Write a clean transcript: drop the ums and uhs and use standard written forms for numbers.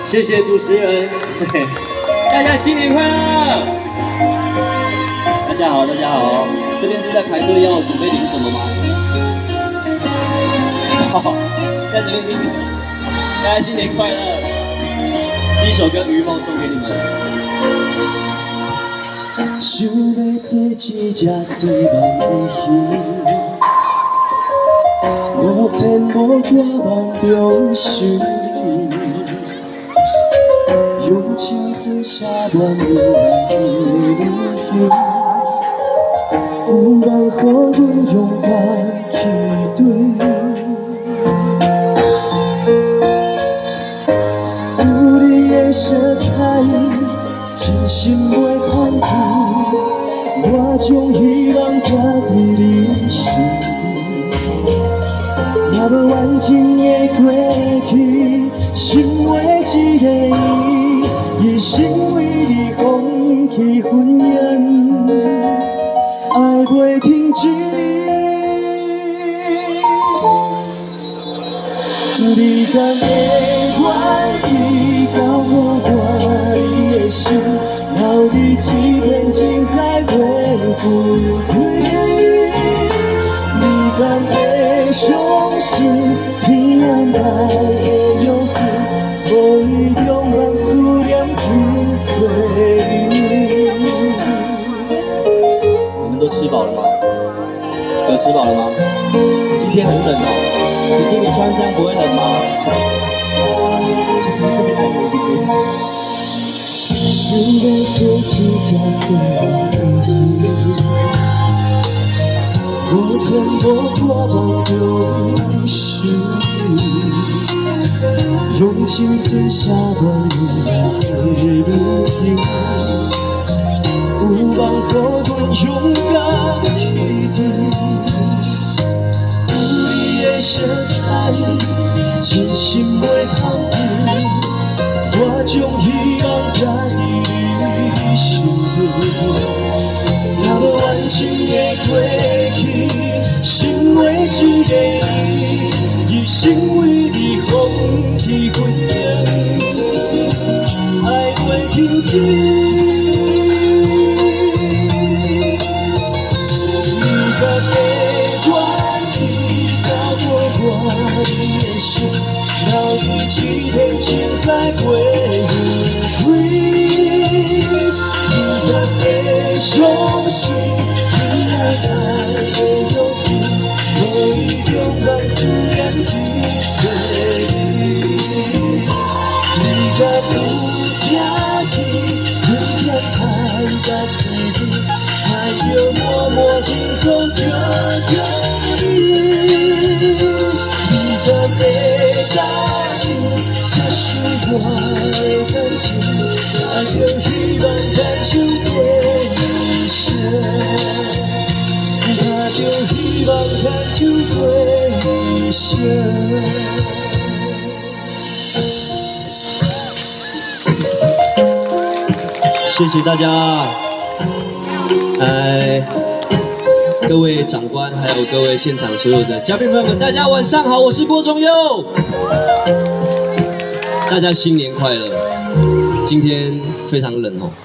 谢谢主持人，大家新年快乐！大家好，大家好，这边是在排队要准备领什么吗？好，在这边领，大家新年快乐！第一首歌《鱼梦》送给你们。想要做一只做梦的鱼，无牵无挂梦中想你，用情书写满未来的旅行，有梦予阮勇敢去追。有你的色彩，真心袂叛逆，我将希望寄伫你身边。若无完整的过去，成为一个伊成为你放弃婚姻，爱袂停止。你敢会愿意交我你的心，留你一片情海袂分开？你敢会相信天安排的约定，无伊中让思念去做你？你们都吃饱了吗？有吃饱了吗？今天很冷哦，弟弟，你穿这样不会冷吗？就是这么讲我弟弟。想要做一只做梦的鱼，无牵无挂梦中想你，用情书写满未来的旅行，有梦予阮勇敢去追。色彩，真心袂叛逆，我将希望寄伫你身边。若无完整的过去，成为一个伊成为你放弃婚姻，爱袂停止。留你一片情海袂分开，你敢会相信天安排的约定，无伊中让思念去做你？你敢有听见天安排甲做你，爱着默默幸福着你？你敢会答应接受我的感情，我就希望牵手过一生，我就希望牵手过一生。谢谢大家，各位长官，还有各位现场所有的嘉宾朋友们，大家晚上好，我是郭宗佑，大家新年快乐！今天非常冷哦。